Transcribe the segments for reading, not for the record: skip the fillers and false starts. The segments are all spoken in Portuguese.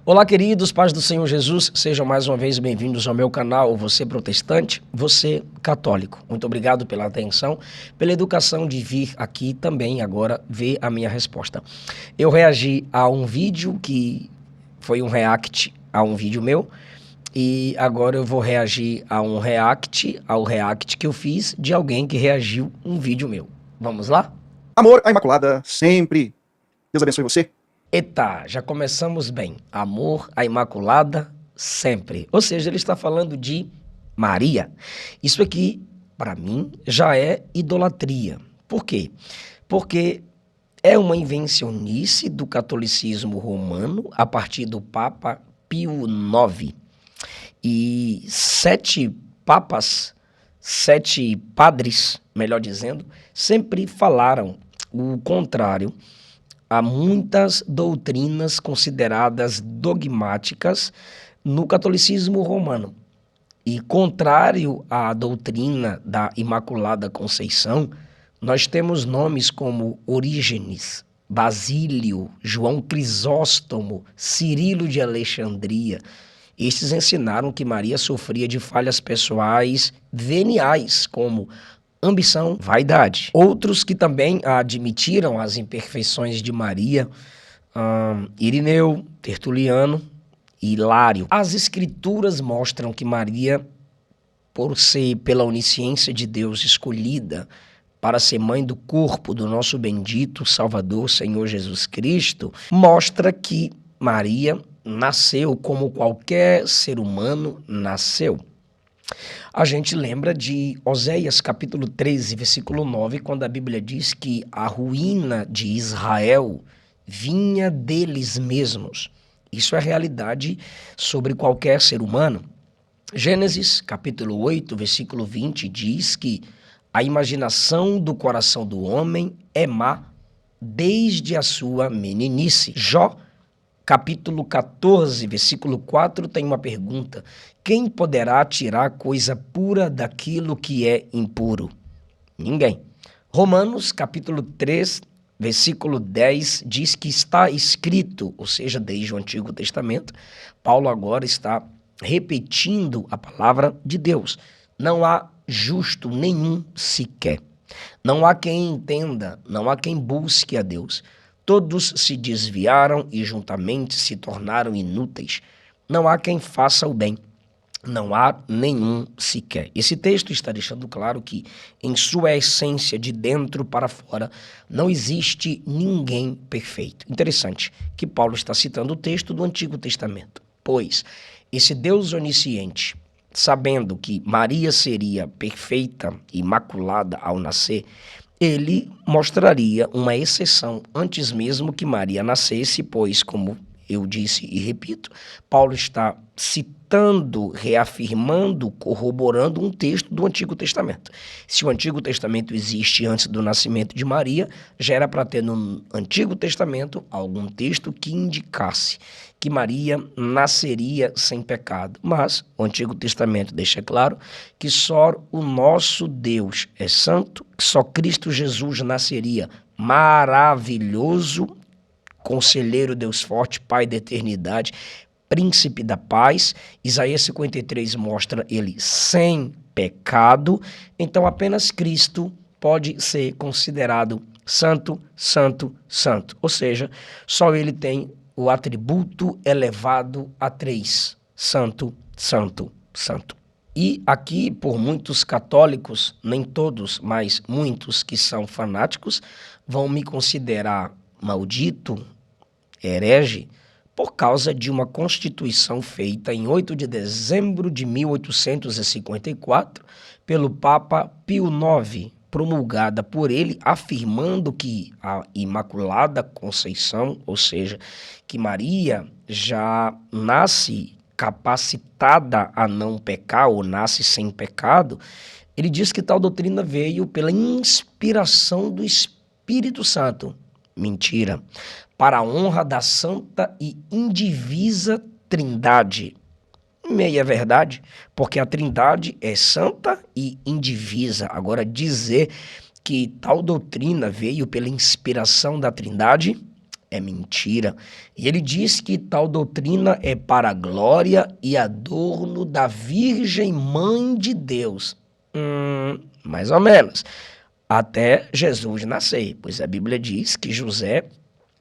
Olá, queridos, paz do Senhor Jesus, sejam mais uma vez bem-vindos ao meu canal, você protestante, você católico. Muito obrigado pela atenção, pela educação de vir aqui também agora ver a minha resposta. Eu reagi a um vídeo que foi um react a um vídeo meu, e agora eu vou reagir a um react ao react que eu fiz de alguém que reagiu a um vídeo meu. Vamos lá? Amor à Imaculada, sempre. Deus abençoe você. Eita, já começamos bem. Amor à Imaculada, sempre. Ou seja, ele está falando de Maria. Isso aqui, para mim, já é idolatria. Por quê? Porque é uma invencionice do catolicismo romano a partir do Papa Pio IX. E 7 papas, 7 padres, melhor dizendo, sempre falaram o contrário a muitas doutrinas consideradas dogmáticas no catolicismo romano. E contrário à doutrina da Imaculada Conceição, nós temos nomes como Orígenes, Basílio, João Crisóstomo, Cirilo de Alexandria. Estes ensinaram que Maria sofria de falhas pessoais veniais, como ambição, vaidade. Outros que também admitiram as imperfeições de Maria, Irineu, Tertuliano e Hilário. As escrituras mostram que Maria, por ser pela onisciência de Deus escolhida para ser mãe do corpo do nosso bendito Salvador, Senhor Jesus Cristo, mostra que Maria nasceu como qualquer ser humano nasceu. A gente lembra de Oséias capítulo 13, versículo 9, quando a Bíblia diz que a ruína de Israel vinha deles mesmos. Isso é realidade sobre qualquer ser humano. Gênesis capítulo 8, versículo 20 diz que a imaginação do coração do homem é má desde a sua meninice. Jó capítulo 14, versículo 4, tem uma pergunta. Quem poderá tirar coisa pura daquilo que é impuro? Ninguém. Romanos, capítulo 3, versículo 10, diz que está escrito, ou seja, desde o Antigo Testamento, Paulo agora está repetindo a palavra de Deus. Não há justo nenhum sequer. Não há quem entenda, não há quem busque a Deus. Todos se desviaram e juntamente se tornaram inúteis. Não há quem faça o bem. Não há nenhum sequer. Esse texto está deixando claro que, em sua essência, de dentro para fora, não existe ninguém perfeito. Interessante que Paulo está citando o texto do Antigo Testamento. Pois, esse Deus onisciente, sabendo que Maria seria perfeita, imaculada ao nascer, ele mostraria uma exceção antes mesmo que Maria nascesse, pois, como eu disse e repito, Paulo está citando, reafirmando, corroborando um texto do Antigo Testamento. Se o Antigo Testamento existe antes do nascimento de Maria, já era para ter no Antigo Testamento algum texto que indicasse que Maria nasceria sem pecado. Mas o Antigo Testamento deixa claro que só o nosso Deus é santo, que só Cristo Jesus nasceria maravilhoso, Conselheiro, Deus forte, Pai da eternidade, Príncipe da paz. Isaías 53 mostra ele sem pecado. Então apenas Cristo pode ser considerado santo, santo, santo. Ou seja, só ele tem o atributo elevado a 3. Santo, santo, santo. E aqui, por muitos católicos, nem todos, mas muitos que são fanáticos, vão me considerar maldito, herege, por causa de uma constituição feita em 8 de dezembro de 1854 pelo Papa Pio IX, promulgada por ele, afirmando que a Imaculada Conceição, ou seja, que Maria já nasce capacitada a não pecar ou nasce sem pecado. Ele diz que tal doutrina veio pela inspiração do Espírito Santo. Mentira. Para a honra da santa e indivisa Trindade. Meia verdade, porque a Trindade é santa e indivisa. Agora, dizer que tal doutrina veio pela inspiração da Trindade É mentira. E ele diz que tal doutrina é para a glória e adorno da Virgem Mãe de Deus. Mais ou menos. Até Jesus nascer, pois a Bíblia diz que José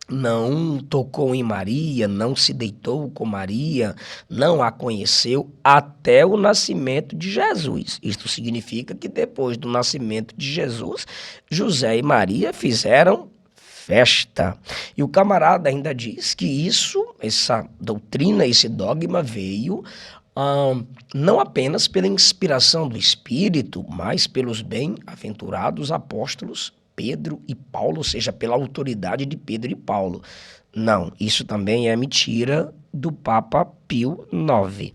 não tocou em Maria, não se deitou com Maria, não a conheceu até o nascimento de Jesus. Isto significa que depois do nascimento de Jesus, José e Maria fizeram festa. E o camarada ainda diz que essa doutrina, esse dogma veio não apenas pela inspiração do Espírito, mas pelos bem-aventurados apóstolos Pedro e Paulo, ou seja, pela autoridade de Pedro e Paulo. Não, isso também é mentira do Papa Pio IX.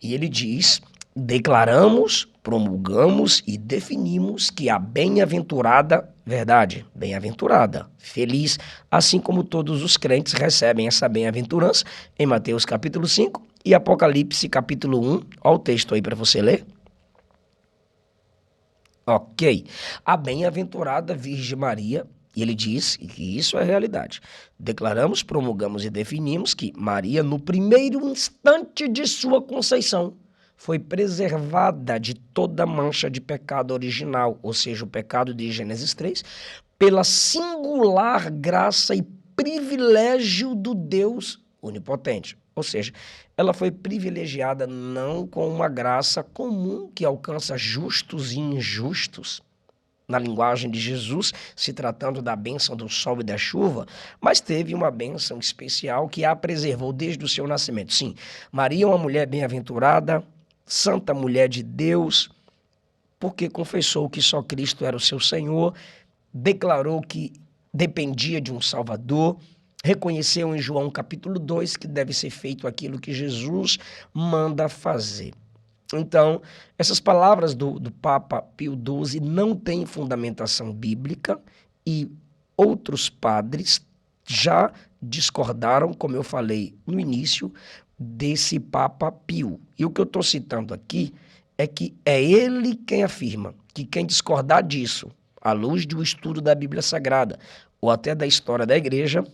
E ele diz: declaramos, promulgamos e definimos que a bem-aventurada, verdade, bem-aventurada, feliz, assim como todos os crentes recebem essa bem-aventurança, em Mateus capítulo 5 e Apocalipse capítulo 1. Olha o texto aí para você ler. Ok. A bem-aventurada Virgem Maria, e ele diz que isso é realidade. Declaramos, promulgamos e definimos que Maria, no primeiro instante de sua conceição, foi preservada de toda mancha de pecado original, ou seja, o pecado de Gênesis 3, pela singular graça e privilégio do Deus onipotente. Ou seja, ela foi privilegiada não com uma graça comum que alcança justos e injustos, na linguagem de Jesus, se tratando da bênção do sol e da chuva, mas teve uma bênção especial que a preservou desde o seu nascimento. Sim, Maria é uma mulher bem-aventurada, santa mulher de Deus, porque confessou que só Cristo era o seu Senhor, declarou que dependia de um Salvador, reconheceu em João capítulo 2 que deve ser feito aquilo que Jesus manda fazer. Então, essas palavras do Papa Pio XII não têm fundamentação bíblica e outros padres já discordaram, como eu falei no início, desse Papa Pio. E o que eu estou citando aqui é que é ele quem afirma que quem discordar disso, à luz do estudo da Bíblia Sagrada ou até da história da igreja,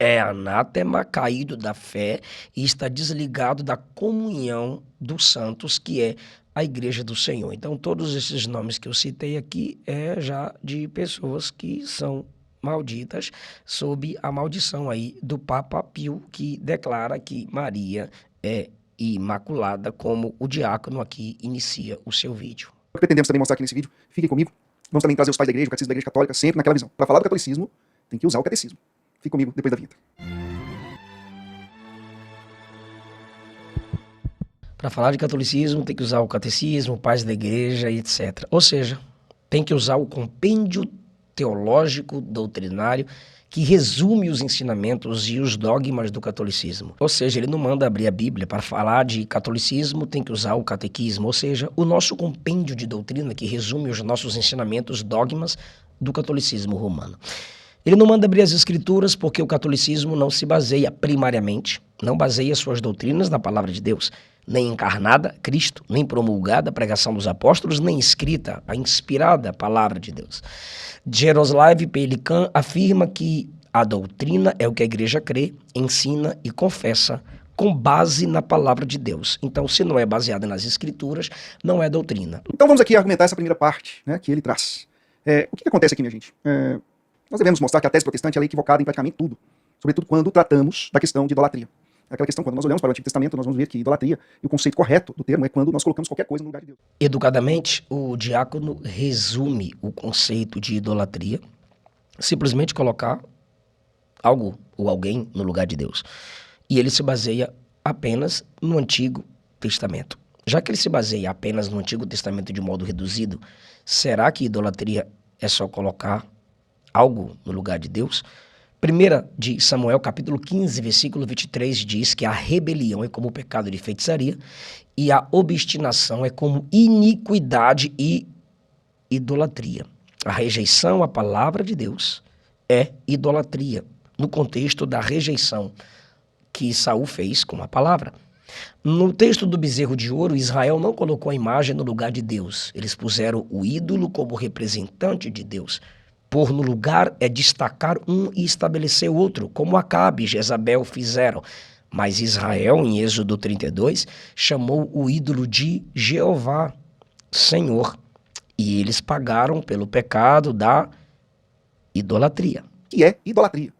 é anátema, caído da fé e está desligado da comunhão dos santos, que é a igreja do Senhor. Então, todos esses nomes que eu citei aqui é já de pessoas que são malditas sob a maldição aí do Papa Pio, que declara que Maria é imaculada, como o diácono aqui inicia o seu vídeo. O que pretendemos também mostrar aqui nesse vídeo, fiquem comigo, vamos também trazer os pais da igreja, o catecismo da igreja católica, sempre naquela visão. Para falar do catolicismo, tem que usar o catecismo. Fique comigo depois da vinheta. Para falar de catolicismo, tem que usar o catecismo, pais da igreja e etc. Ou seja, tem que usar o compêndio teológico doutrinário que resume os ensinamentos e os dogmas do catolicismo. Ou seja, ele não manda abrir a Bíblia. Para falar de catolicismo, tem que usar o catequismo, ou seja, o nosso compêndio de doutrina que resume os nossos ensinamentos, dogmas do catolicismo romano. Ele não manda abrir as escrituras porque o catolicismo não se baseia primariamente, não baseia suas doutrinas na palavra de Deus, nem encarnada, Cristo, nem promulgada, a pregação dos apóstolos, nem escrita, a inspirada palavra de Deus. Jaroslav Pelikan afirma que a doutrina é o que a igreja crê, ensina e confessa com base na palavra de Deus. Então, se não é baseada nas escrituras, não é doutrina. Então vamos aqui argumentar essa primeira parte, né, que ele traz. O que acontece aqui, minha gente? Nós devemos mostrar que a tese protestante ela é equivocada em praticamente tudo, sobretudo quando tratamos da questão de idolatria. Aquela questão, quando nós olhamos para o Antigo Testamento, nós vamos ver que idolatria, e o conceito correto do termo é quando nós colocamos qualquer coisa no lugar de Deus. Educadamente, o diácono resume o conceito de idolatria, simplesmente colocar algo ou alguém no lugar de Deus. E ele se baseia apenas no Antigo Testamento. Já que ele se baseia apenas no Antigo Testamento de modo reduzido, será que idolatria é só colocar algo no lugar de Deus? 1 de Samuel, capítulo 15, versículo 23, diz que a rebelião é como o pecado de feitiçaria e a obstinação é como iniquidade e idolatria. A rejeição à palavra de Deus é idolatria, no contexto da rejeição que Saul fez com a palavra. No texto do bezerro de ouro, Israel não colocou a imagem no lugar de Deus. Eles puseram o ídolo como representante de Deus. Pôr no lugar é destacar um e estabelecer outro, como Acabe e Jezabel fizeram. Mas Israel, em Êxodo 32, chamou o ídolo de Jeová, Senhor. E eles pagaram pelo pecado da idolatria. Que é idolatria.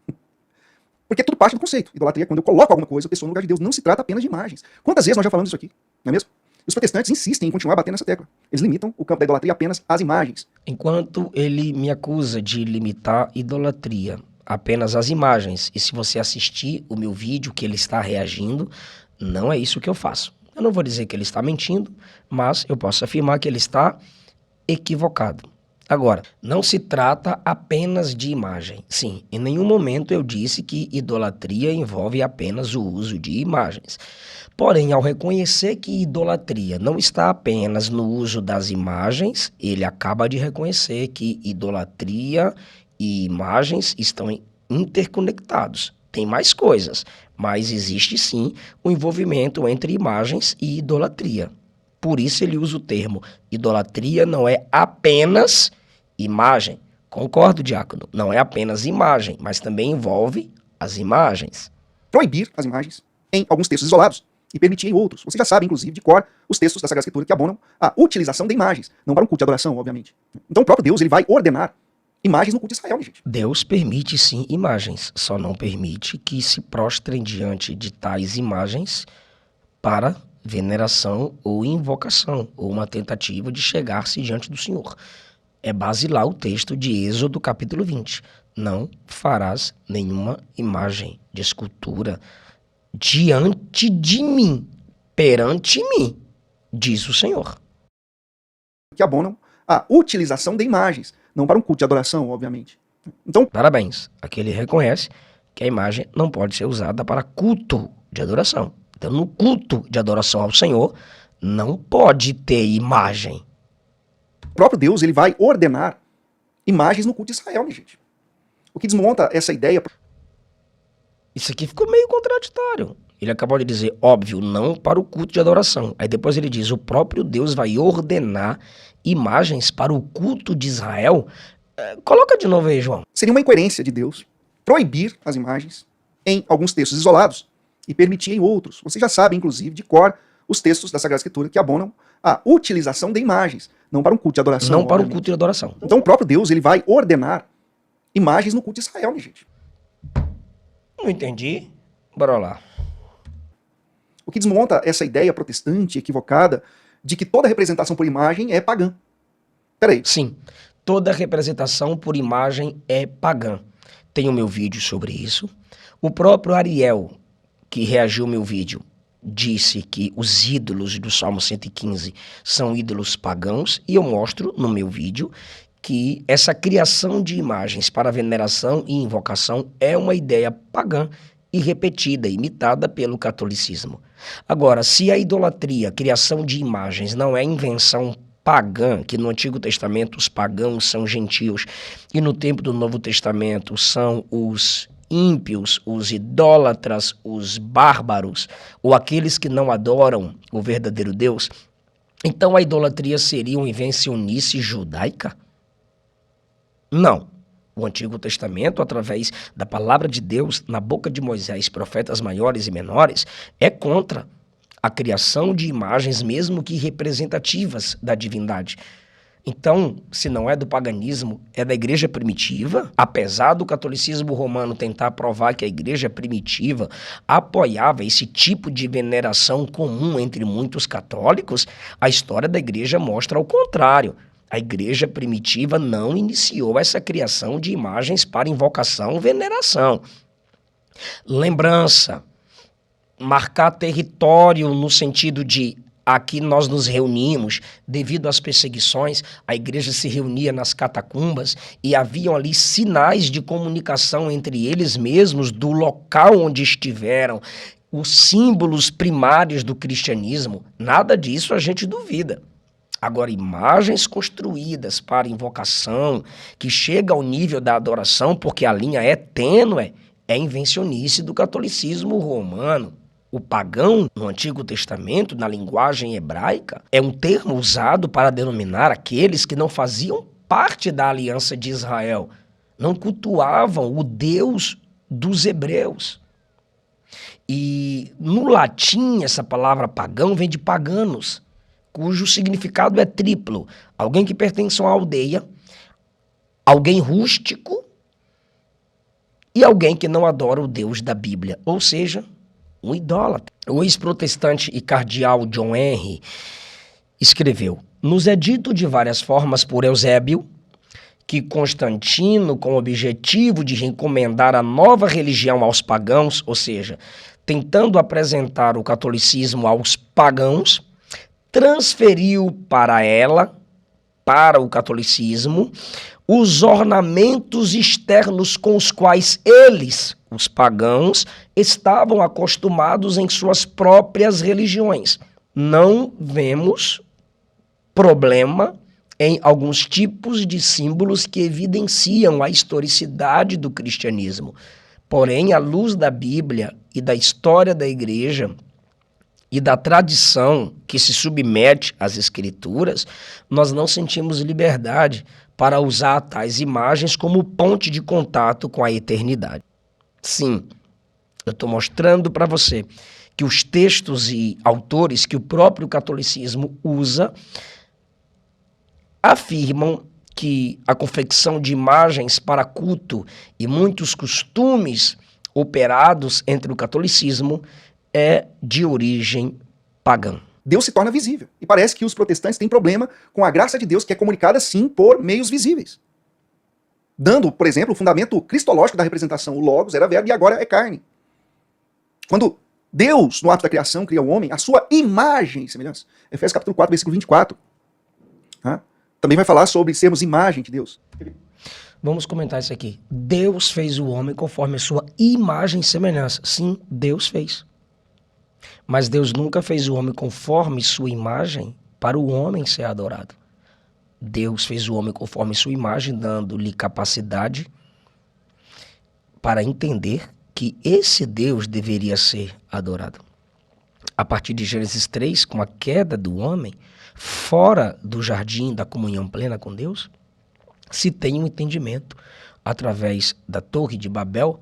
Porque tudo parte do conceito. Idolatria é quando eu coloco alguma coisa, a pessoa no lugar de Deus. Não se trata apenas de imagens. Quantas vezes nós já falamos isso aqui? Não é mesmo? Os protestantes insistem em continuar batendo nessa tecla. Eles limitam o campo da idolatria apenas às imagens. Enquanto ele me acusa de limitar idolatria apenas às imagens, e se você assistir o meu vídeo que ele está reagindo, não é isso que eu faço. Eu não vou dizer que ele está mentindo, mas eu posso afirmar que ele está equivocado. Agora, não se trata apenas de imagem. Sim, em nenhum momento eu disse que idolatria envolve apenas o uso de imagens. Porém, ao reconhecer que idolatria não está apenas no uso das imagens, ele acaba de reconhecer que idolatria e imagens estão interconectados. Tem mais coisas, mas existe sim o envolvimento entre imagens e idolatria. Por isso ele usa o termo idolatria não é apenas imagem. Concordo, diácono, não é apenas imagem, mas também envolve as imagens. Proibir as imagens em alguns textos isolados e permitir em outros. Você já sabe, inclusive, de cor, os textos da Sagrada Escritura que abonam a utilização de imagens, não para um culto de adoração, obviamente. Então o próprio Deus ele vai ordenar imagens no culto de Israel, minha gente. Deus permite sim imagens, só não permite que se prostrem diante de tais imagens para veneração ou invocação, ou uma tentativa de chegar-se diante do Senhor. É basilar o texto de Êxodo capítulo 20. Não farás nenhuma imagem de escultura diante de mim, perante mim, diz o Senhor. Que abonam a utilização de imagens, não para um culto de adoração, obviamente. Então, parabéns. Aqui ele reconhece que a imagem não pode ser usada para culto de adoração. Então, no culto de adoração ao Senhor, não pode ter imagem. o próprio Deus ele vai ordenar imagens no culto de Israel, minha gente. O que desmonta essa ideia... Isso aqui ficou meio contraditório. Ele acabou de dizer, óbvio, não para o culto de adoração. Aí depois ele diz, o próprio Deus vai ordenar imagens para o culto de Israel. Coloca de novo aí, João. Seria uma incoerência de Deus proibir as imagens em alguns textos isolados e permitir em outros. Você já sabe, inclusive, de cor, os textos da Sagrada Escritura que abonam a utilização de imagens, não para um culto de adoração. Não para o culto de adoração. Então o próprio Deus ele vai ordenar imagens no culto de Israel, minha gente. Não entendi. Bora lá. O que desmonta essa ideia protestante equivocada de que toda representação por imagem é pagã. Peraí. Sim, toda representação por imagem é pagã. Tem o meu vídeo sobre isso. O próprio Ariel, que reagiu ao meu vídeo, disse que os ídolos do Salmo 115 são ídolos pagãos, e eu mostro no meu vídeo que essa criação de imagens para veneração e invocação é uma ideia pagã e repetida, imitada pelo catolicismo. Agora, se a idolatria, a criação de imagens, não é invenção pagã, que no Antigo Testamento os pagãos são gentios e no tempo do Novo Testamento são os ímpios, os idólatras, os bárbaros, ou aqueles que não adoram o verdadeiro Deus, então a idolatria seria uma invencionice judaica? Não. O Antigo Testamento, através da palavra de Deus, na boca de Moisés, profetas maiores e menores, é contra a criação de imagens, mesmo que representativas da divindade. Então, se não é do paganismo, é da igreja primitiva. Apesar do catolicismo romano tentar provar que a igreja primitiva apoiava esse tipo de veneração comum entre muitos católicos, a história da igreja mostra o contrário. A igreja primitiva não iniciou essa criação de imagens para invocação e veneração. Lembrança, marcar território no sentido de aqui nós nos reunimos, devido às perseguições, a igreja se reunia nas catacumbas e haviam ali sinais de comunicação entre eles mesmos do local onde estiveram, os símbolos primários do cristianismo, nada disso a gente duvida. Agora, imagens construídas para invocação, que chega ao nível da adoração, porque a linha é tênue, é invencionice do catolicismo romano. O pagão, no Antigo Testamento, na linguagem hebraica, é um termo usado para denominar aqueles que não faziam parte da aliança de Israel. não cultuavam o Deus dos hebreus. E no latim, essa palavra pagão vem de paganos, cujo significado é triplo. Alguém que pertence a uma aldeia, alguém rústico e alguém que não adora o Deus da Bíblia, ou seja, um idólatra. O ex-protestante e cardeal John Henry escreveu: nos é dito de várias formas por Eusébio que Constantino, com o objetivo de recomendar a nova religião aos pagãos, ou seja, tentando apresentar o catolicismo aos pagãos, transferiu para o catolicismo, os ornamentos externos com os quais eles, os pagãos, estavam acostumados em suas próprias religiões. Não vemos problema em alguns tipos de símbolos que evidenciam a historicidade do cristianismo. Porém, à luz da Bíblia e da história da igreja e da tradição que se submete às escrituras, nós não sentimos liberdade para usar tais imagens como ponte de contato com a eternidade. Sim, eu estou mostrando para você que os textos e autores que o próprio catolicismo usa afirmam que a confecção de imagens para culto e muitos costumes operados entre o catolicismo é de origem pagã. Deus se torna visível. E parece que os protestantes têm problema com a graça de Deus, que é comunicada, sim, por meios visíveis. Dando, por exemplo, o fundamento cristológico da representação. O Logos era verbo e agora é carne. Quando Deus, no ato da criação, cria o homem, a sua imagem e semelhança. Efésios capítulo 4, versículo 24. Também vai falar sobre sermos imagem de Deus. Vamos comentar isso aqui. Deus fez o homem conforme a sua imagem e semelhança. Sim, Deus fez. Mas Deus nunca fez o homem conforme sua imagem para o homem ser adorado. Deus fez o homem conforme sua imagem, dando-lhe capacidade para entender que esse Deus deveria ser adorado. A partir de Gênesis 3, com a queda do homem, fora do jardim da comunhão plena com Deus, se tem um entendimento através da Torre de Babel,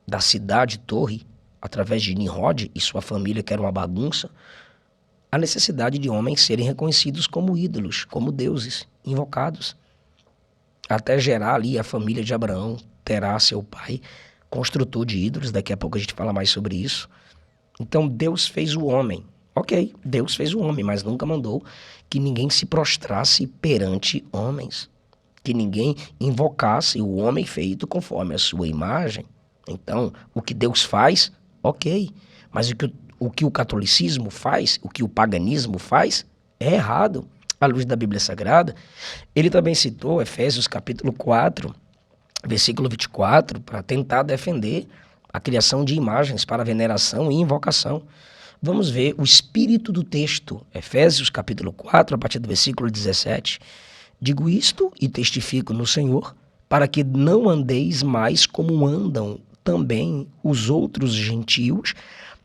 da cidade Torre, através de Nimrod e sua família, que era uma bagunça, a necessidade de homens serem reconhecidos como ídolos, como deuses, invocados. Até gerar ali a família de Abraão, Terá, seu pai, construtor de ídolos, daqui a pouco a gente fala mais sobre isso. Então Deus fez o homem. Ok, Deus fez o homem, mas nunca mandou que ninguém se prostrasse perante homens, que ninguém invocasse o homem feito conforme a sua imagem. Então, o que Deus faz, ok, mas o que o catolicismo faz, o que o paganismo faz, é errado. À luz da Bíblia Sagrada, ele também citou Efésios capítulo 4, versículo 24, para tentar defender a criação de imagens para veneração e invocação. Vamos ver o espírito do texto, Efésios capítulo 4, a partir do versículo 17. Digo isto e testifico no Senhor, para que não andeis mais como andam também os outros gentios,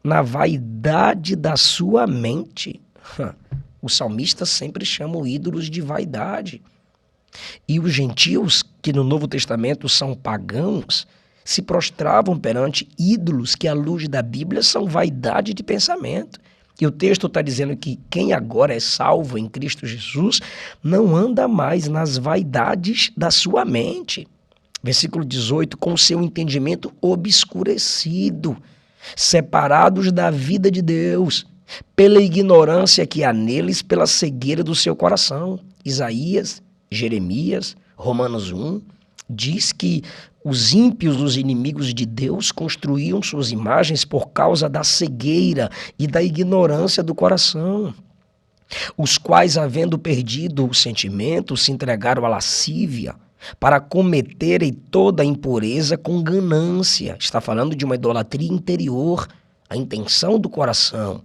na vaidade da sua mente. Os salmistas sempre chamam ídolos de vaidade. E os gentios, que no Novo Testamento são pagãos, se prostravam perante ídolos que, à luz da Bíblia, são vaidade de pensamento. E o texto está dizendo que quem agora é salvo em Cristo Jesus não anda mais nas vaidades da sua mente. Versículo 18, com o seu entendimento obscurecido, separados da vida de Deus, pela ignorância que há neles, pela cegueira do seu coração. Isaías, Jeremias, Romanos 1, diz que os ímpios, os inimigos de Deus, construíam suas imagens por causa da cegueira e da ignorância do coração, os quais, havendo perdido o sentimento, se entregaram à lascívia para cometerem toda a impureza com ganância. Está falando de uma idolatria interior, a intenção do coração.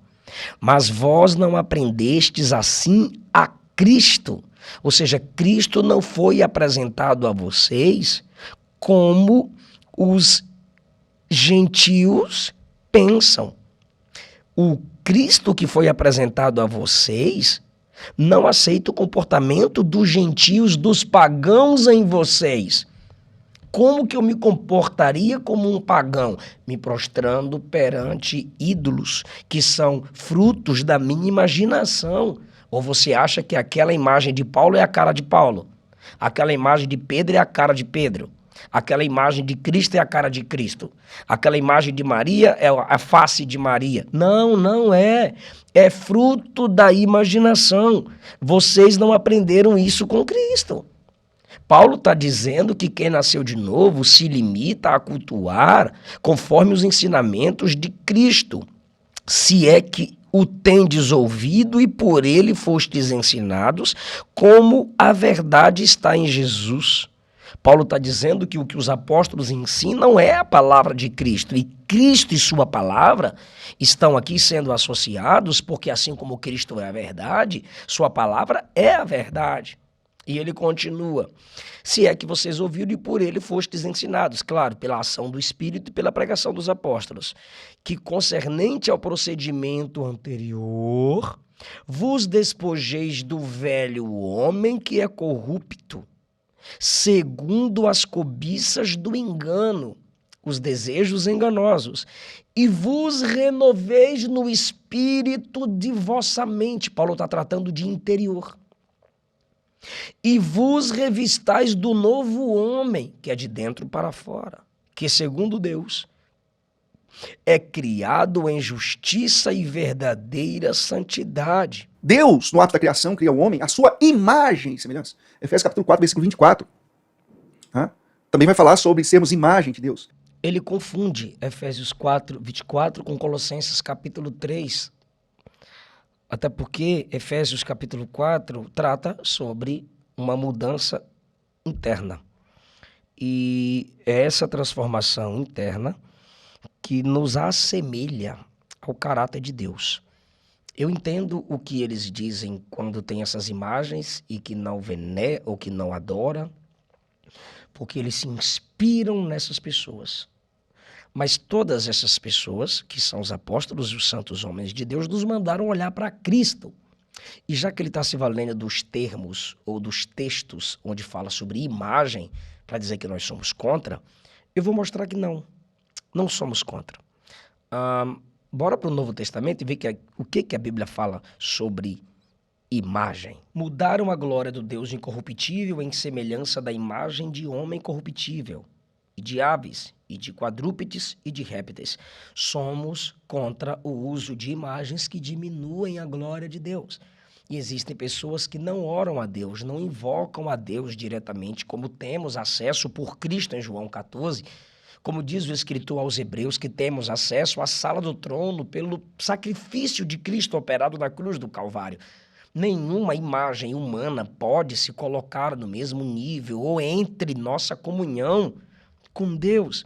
Mas vós não aprendestes assim a Cristo. Ou seja, Cristo não foi apresentado a vocês como os gentios pensam. O Cristo que foi apresentado a vocês não aceita o comportamento dos gentios, dos pagãos em vocês. Como que eu me comportaria como um pagão? Me prostrando perante ídolos que são frutos da minha imaginação. Ou você acha que aquela imagem de Paulo é a cara de Paulo? Aquela imagem de Pedro é a cara de Pedro? Aquela imagem de Cristo é a cara de Cristo? Aquela imagem de Maria é a face de Maria? Não, não é. É fruto da imaginação. Vocês não aprenderam isso com Cristo. Paulo está dizendo que quem nasceu de novo se limita a cultuar conforme os ensinamentos de Cristo. Se é que o tendes ouvido e por ele fostes ensinados, como a verdade está em Jesus. Paulo está dizendo que o que os apóstolos ensinam é a palavra de Cristo. E Cristo e sua palavra estão aqui sendo associados, porque assim como Cristo é a verdade, sua palavra é a verdade. E ele continua, se é que vocês ouviram e por ele fostes ensinados, claro, pela ação do Espírito e pela pregação dos apóstolos, que concernente ao procedimento anterior, vos despojeis do velho homem que é corrupto, segundo as cobiças do engano, os desejos enganosos, e vos renoveis no espírito de vossa mente. Paulo está tratando de interior. E vos revistais do novo homem, que é de dentro para fora, que segundo Deus é criado em justiça e verdadeira santidade. Deus, no ato da criação, cria o homem, a sua imagem e semelhança. Efésios capítulo 4, versículo 24. Também vai falar sobre sermos imagem de Deus. Ele confunde Efésios 4, 24 com Colossenses capítulo 3. Até porque Efésios capítulo 4 trata sobre uma mudança interna. E é essa transformação interna que nos assemelha ao caráter de Deus. Eu entendo o que eles dizem quando tem essas imagens e que não venera ou que não adora, porque eles se inspiram nessas pessoas. Mas todas essas pessoas, que são os apóstolos e os santos homens de Deus, nos mandaram olhar para Cristo. E já que ele está se valendo dos termos ou dos textos onde fala sobre imagem, para dizer que nós somos contra, eu vou mostrar que não somos contra. Bora para o Novo Testamento e ver o que a Bíblia fala sobre imagem. Mudaram a glória do Deus incorruptível em semelhança da imagem de homem corruptível, e de aves, e de quadrúpedes, e de répteis. Somos contra o uso de imagens que diminuem a glória de Deus. E existem pessoas que não oram a Deus, não invocam a Deus diretamente, como temos acesso por Cristo em João 14, como diz o escritor aos Hebreus, que temos acesso à sala do trono pelo sacrifício de Cristo operado na cruz do Calvário. Nenhuma imagem humana pode se colocar no mesmo nível ou entre nossa comunhão com Deus.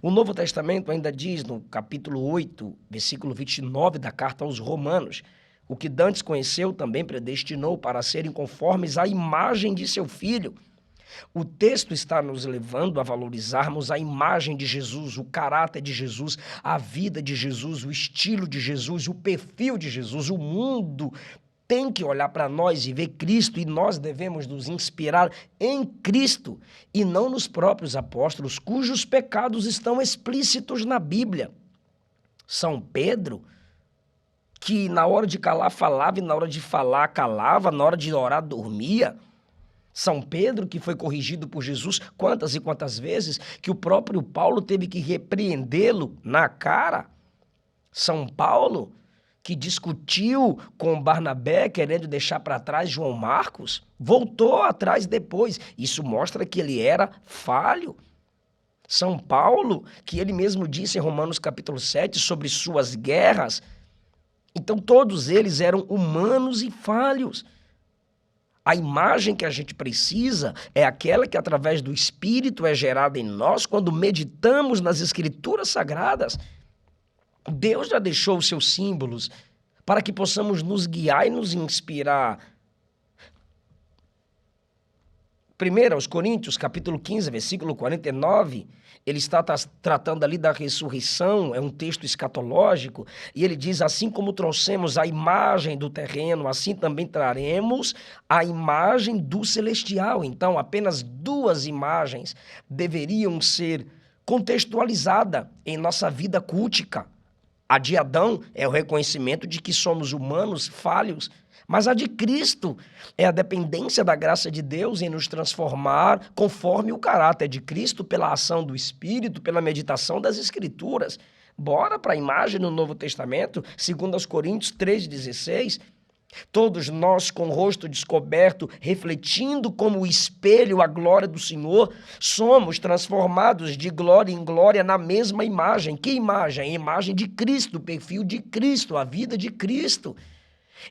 O Novo Testamento ainda diz no capítulo 8, versículo 29 da carta aos Romanos, o que dantes conheceu também predestinou para serem conformes à imagem de seu Filho. O texto está nos levando a valorizarmos a imagem de Jesus, o caráter de Jesus, a vida de Jesus, o estilo de Jesus, o perfil de Jesus. O mundo tem que olhar para nós e ver Cristo, e nós devemos nos inspirar em Cristo e não nos próprios apóstolos, cujos pecados estão explícitos na Bíblia. São Pedro, que na hora de calar falava e na hora de falar calava, na hora de orar dormia. São Pedro, que foi corrigido por Jesus quantas e quantas vezes, que o próprio Paulo teve que repreendê-lo na cara. São Paulo, que discutiu com Barnabé, querendo deixar para trás João Marcos, voltou atrás depois. Isso mostra que ele era falho. São Paulo, que ele mesmo disse em Romanos capítulo 7 sobre suas guerras. Então todos eles eram humanos e falhos. A imagem que a gente precisa é aquela que através do Espírito é gerada em nós quando meditamos nas Escrituras Sagradas. Deus já deixou os seus símbolos para que possamos nos guiar e nos inspirar. 1 aos Coríntios, capítulo 15, versículo 49, ele está tratando ali da ressurreição, é um texto escatológico, e ele diz, assim como trouxemos a imagem do terreno, assim também traremos a imagem do celestial. Então, apenas duas imagens deveriam ser contextualizadas em nossa vida cultica. A de Adão é o reconhecimento de que somos humanos falhos, mas a de Cristo é a dependência da graça de Deus em nos transformar conforme o caráter de Cristo pela ação do Espírito, pela meditação das Escrituras. Bora para a imagem no Novo Testamento, 2 Coríntios 3,16. Todos nós com o rosto descoberto, refletindo como o espelho a glória do Senhor, somos transformados de glória em glória na mesma imagem. Que imagem? A imagem de Cristo, o perfil de Cristo, a vida de Cristo.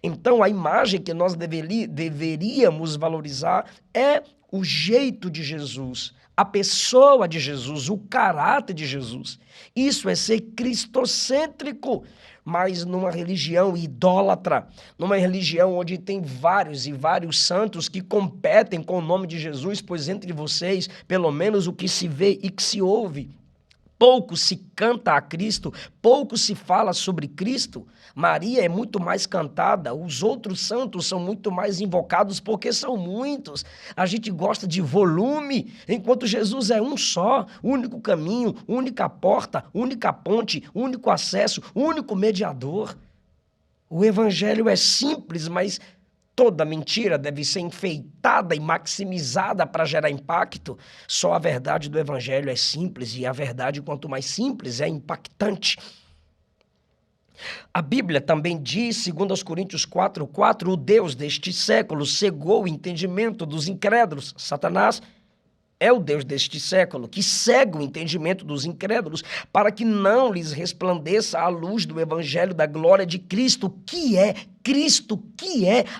Então, a imagem que nós deveríamos valorizar é o jeito de Jesus, a pessoa de Jesus, o caráter de Jesus. Isso é ser cristocêntrico, mas numa religião idólatra, numa religião onde tem vários e vários santos que competem com o nome de Jesus, pois entre vocês, pelo menos o que se vê e que se ouve, pouco se canta a Cristo, pouco se fala sobre Cristo. Maria é muito mais cantada, os outros santos são muito mais invocados porque são muitos. A gente gosta de volume, enquanto Jesus é um só, único caminho, única porta, única ponte, único acesso, único mediador. O evangelho é simples, mas toda mentira deve ser enfeitada e maximizada para gerar impacto. Só a verdade do evangelho é simples e a verdade, quanto mais simples, é impactante. A Bíblia também diz, 2 Coríntios 4,4, o Deus deste século cegou o entendimento dos incrédulos. Satanás é o Deus deste século, que cega o entendimento dos incrédulos, para que não lhes resplandeça a luz do evangelho da glória de Cristo, que é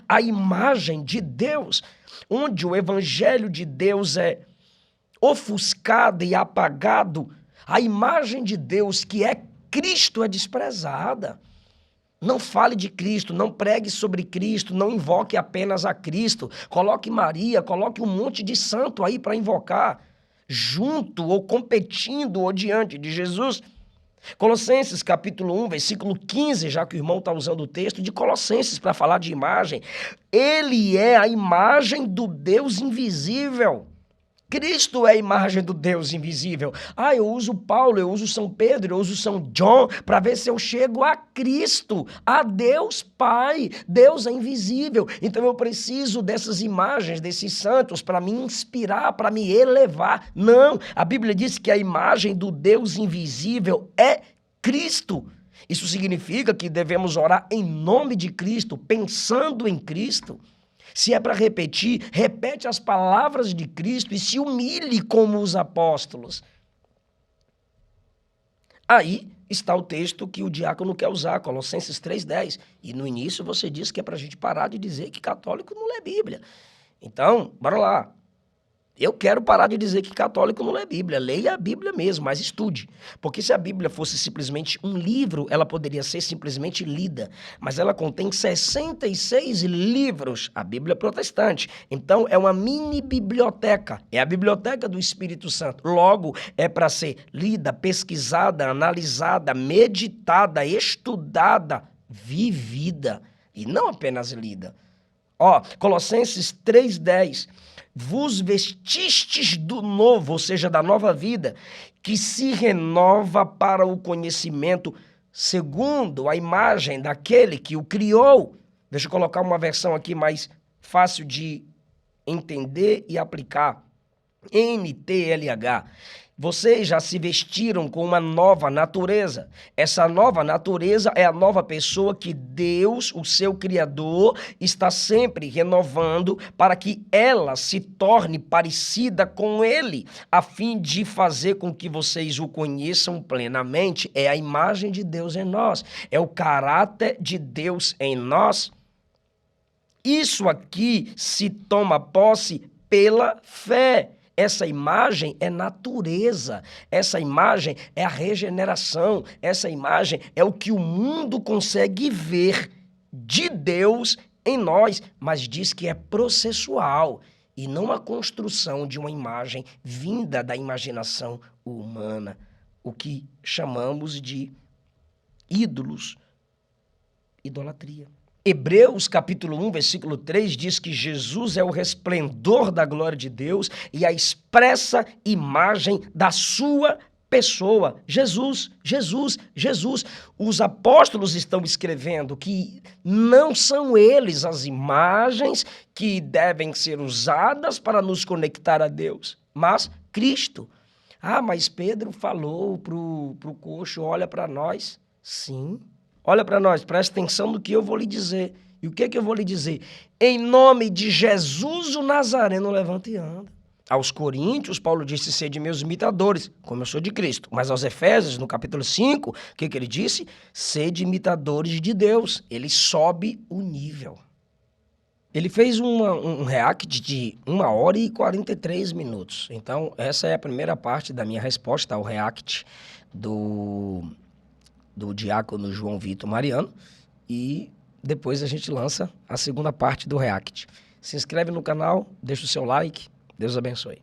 a imagem de Deus, onde o evangelho de Deus é ofuscado e apagado, a imagem de Deus, que é Cristo, é desprezada. Não fale de Cristo, não pregue sobre Cristo, não invoque apenas a Cristo. Coloque Maria, coloque um monte de santo aí para invocar, junto ou competindo ou diante de Jesus. Colossenses capítulo 1, versículo 15, já que o irmão está usando o texto de Colossenses para falar de imagem. Ele é a imagem do Deus invisível. Cristo é a imagem do Deus invisível. Eu uso Paulo, eu uso São Pedro, eu uso São John para ver se eu chego a Cristo, a Deus Pai. Deus é invisível. Então eu preciso dessas imagens, desses santos para me inspirar, para me elevar. Não, a Bíblia diz que a imagem do Deus invisível é Cristo. Isso significa que devemos orar em nome de Cristo, pensando em Cristo. Se é para repetir, repete as palavras de Cristo e se humilhe como os apóstolos. Aí está o texto que o diácono quer usar, Colossenses 3,10. E no início você disse que é para a gente parar de dizer que católico não lê Bíblia. Então, bora lá. Eu quero parar de dizer que católico não lê Bíblia. Leia a Bíblia mesmo, mas estude. Porque se a Bíblia fosse simplesmente um livro, ela poderia ser simplesmente lida. Mas ela contém 66 livros, a Bíblia protestante. Então, é uma mini biblioteca. É a biblioteca do Espírito Santo. Logo, é para ser lida, pesquisada, analisada, meditada, estudada, vivida. E não apenas lida. Colossenses 3,10. Vos vestistes do novo, ou seja, da nova vida, que se renova para o conhecimento segundo a imagem daquele que o criou. Deixa eu colocar uma versão aqui mais fácil de entender e aplicar. NTLH. Vocês já se vestiram com uma nova natureza. Essa nova natureza é a nova pessoa que Deus, o seu Criador, está sempre renovando para que ela se torne parecida com Ele, a fim de fazer com que vocês o conheçam plenamente. É a imagem de Deus em nós, é o caráter de Deus em nós. Isso aqui se toma posse pela fé. Essa imagem é natureza, essa imagem é a regeneração, essa imagem é o que o mundo consegue ver de Deus em nós, mas diz que é processual. e não a construção de uma imagem vinda da imaginação humana, o que chamamos de ídolos, idolatria. Hebreus capítulo 1, versículo 3 diz que Jesus é o resplendor da glória de Deus e a expressa imagem da sua pessoa. Jesus, Jesus, Jesus. Os apóstolos estão escrevendo que não são eles as imagens que devem ser usadas para nos conectar a Deus, mas Cristo. Ah, mas Pedro falou pro coxo, olha para nós. Sim, olha para nós, presta atenção no que eu vou lhe dizer. E o que eu vou lhe dizer? Em nome de Jesus o Nazareno, levanta e anda. Aos Coríntios, Paulo disse, sede meus imitadores, como eu sou de Cristo. Mas aos Efésios, no capítulo 5, o que ele disse? Sede imitadores de Deus. Ele sobe o nível. Ele fez um react de 1 hora e 43 minutos. Então, essa é a primeira parte da minha resposta ao react do diácono João Vitor Mariano. E depois a gente lança a segunda parte do react. Se inscreve no canal, deixa o seu like. Deus abençoe.